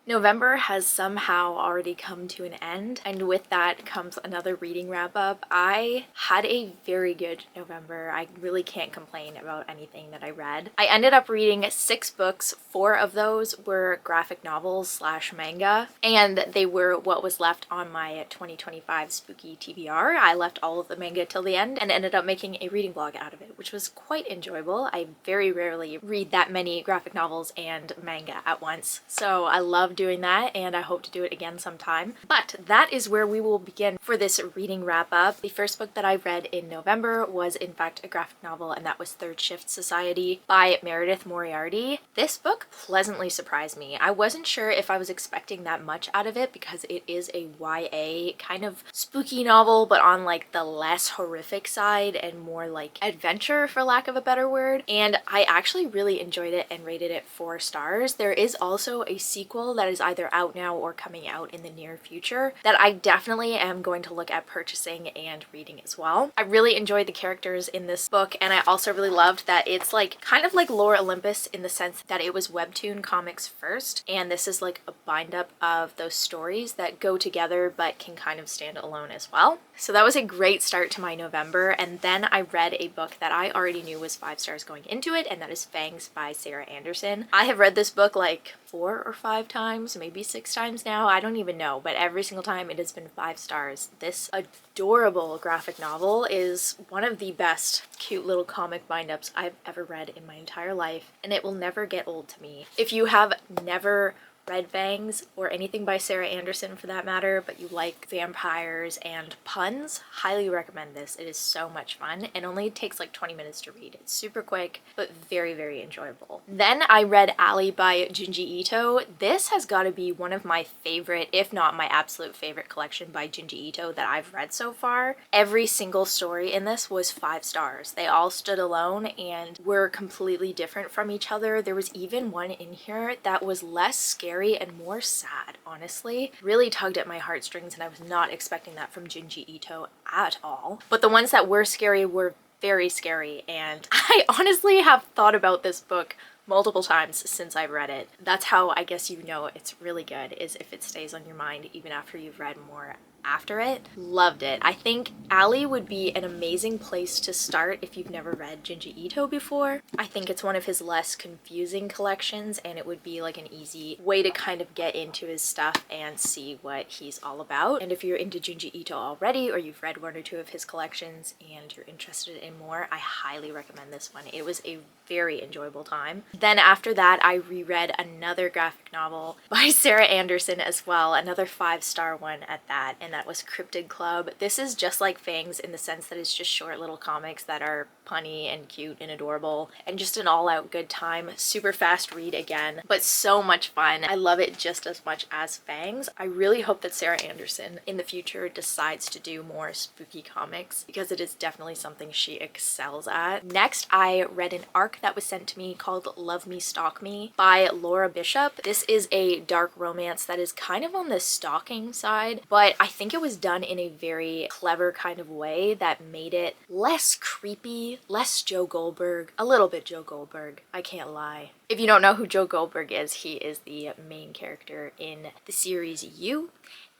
November has somehow already come to an end, and with that comes another reading wrap up. I had a very good November. I really can't complain about anything that I read. I ended up reading 6 books. 4 of those were graphic novels slash manga, and they were what was left on my 2025 spooky TBR. I left all of the manga till the end and ended up making a reading vlog out of it, which was quite enjoyable. I very rarely read that many graphic novels and manga at once, so I love doing that, and I hope to do it again sometime. But that is where we will begin for this reading wrap up. The first book that I read in November was in fact a graphic novel, and that was Third Shift Society by Meredith Moriarty. This book pleasantly surprised me. I wasn't sure if I was expecting that much out of it because it is a YA kind of spooky novel, but on like the less horrific side and more like adventure, for lack of a better word. And I actually really enjoyed it and rated it 4 stars. There is also a sequel that is either out now or coming out in the near future that I definitely am going to look at purchasing and reading as well. I really enjoyed the characters in this book, and I also really loved that it's like kind of like Lore Olympus in the sense that it was webtoon comics first, and this is like a bind up of those stories that go together but can kind of stand alone as well. So that was a great start to my November, and then I read a book that I already knew was 5 stars going into it, and that is Fangs by Sarah Anderson. I have read this book like 4 or 5 times, maybe 6 times now, I don't even know, but every single time it has been 5 stars. This adorable graphic novel is one of the best cute little comic bind-ups I've ever read in my entire life, and it will never get old to me. If you have never read Fangs, or anything by Sarah Anderson for that matter, but you like vampires and puns, highly recommend this. It is so much fun and only takes like 20 minutes to read. It's super quick, but very, very enjoyable. Then I read Ally by Junji Ito. This has got to be one of my favorite, if not my absolute favorite collection by Junji Ito that I've read so far. Every single story in this was 5 stars. They all stood alone and were completely different from each other. There was even one in here that was less scary and more sad, honestly. Really tugged at my heartstrings, and I was not expecting that from Junji Ito at all. But the ones that were scary were very scary, and I honestly have thought about this book multiple times since I've read it. That's how I guess you know it's really good, is if it stays on your mind even after you've read more after it. Loved it. I think Ally would be an amazing place to start if you've never read Junji Ito before. I think it's one of his less confusing collections, and it would be like an easy way to kind of get into his stuff and see what he's all about. And if you're into Junji Ito already, or you've read 1 or 2 of his collections and you're interested in more, I highly recommend this one. It was a very enjoyable time. Then after that, I reread another graphic novel by Sarah Anderson as well, another 5-star one at that, and that was Cryptid Club. This is just like Fangs in the sense that it's just short little comics that are punny and cute and adorable and just an all-out good time. Super fast read again, but so much fun. I love it just as much as Fangs. I really hope that Sarah Anderson in the future decides to do more spooky comics, because it is definitely something she excels at. Next, I read an arc that was sent to me called Love Me Stalk Me by Laura Bishop. This is a dark romance that is kind of on the stalking side, but I think it was done in a very clever kind of way that made it less creepy, less Joe Goldberg, a little bit Joe Goldberg, I can't lie. If you don't know who Joe Goldberg is, he is the main character in the series You,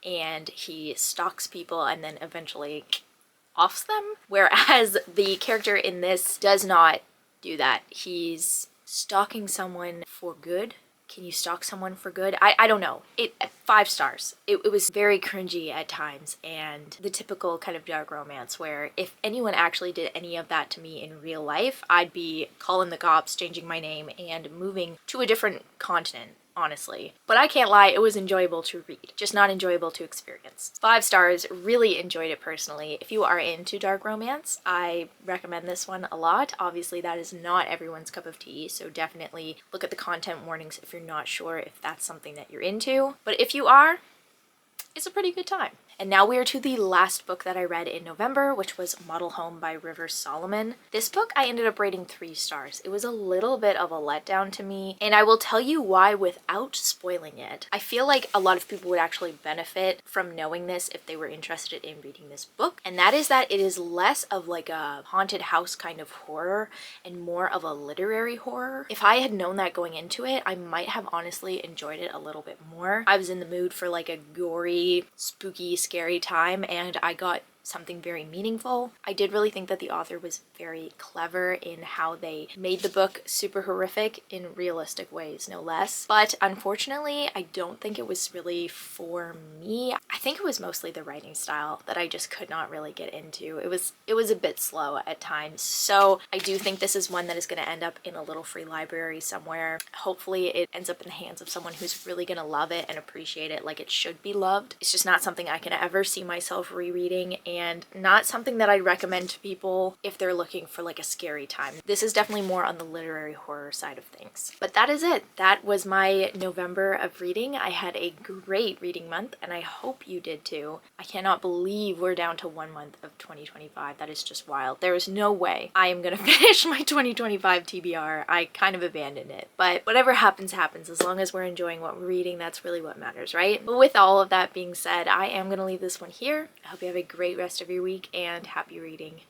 and he stalks people and then eventually offs them, whereas the character in this does not do that. He's stalking someone for good. Can you stalk someone for good? I don't know. 5 stars. It was very cringy at times, and the typical kind of dark romance where if anyone actually did any of that to me in real life, I'd be calling the cops, changing my name, and moving to a different continent, honestly. But I can't lie, it was enjoyable to read, just not enjoyable to experience. 5 stars, really enjoyed it personally. If you are into dark romance, I recommend this one a lot. Obviously that is not everyone's cup of tea, so definitely look at the content warnings if you're not sure if that's something that you're into. But if you are, it's a pretty good time. And now we are to the last book that I read in November, which was Model Home by Rivers Solomon. This book I ended up rating 3 stars. It was a little bit of a letdown to me, and I will tell you why without spoiling it. I feel like a lot of people would actually benefit from knowing this if they were interested in reading this book, and that is that it is less of like a haunted house kind of horror and more of a literary horror. If I had known that going into it, I might have honestly enjoyed it a little bit more. I was in the mood for like a gory, spooky, scary time, and I got something very meaningful. I did really think that the author was very clever in how they made the book super horrific in realistic ways, no less. But unfortunately, I don't think it was really for me. I think it was mostly the writing style that I just could not really get into. It was a bit slow at times. So I do think this is one that is going to end up in a little free library somewhere. Hopefully it ends up in the hands of someone who's really going to love it and appreciate it like it should be loved. It's just not something I can ever see myself rereading, and not something that I'd recommend to people if they're looking for like a scary time. This is definitely more on the literary horror side of things. But that is it. That was my November of reading. I had a great reading month, and I hope you did too. I cannot believe we're down to 1 month of 2025. That is just wild. There is no way I am gonna finish my 2025 TBR. I kind of abandoned it. But whatever happens, happens. As long as we're enjoying what we're reading, that's really what matters, right? But with all of that being said, I am gonna leave this one here. I hope you have a great rest of your week, and happy reading.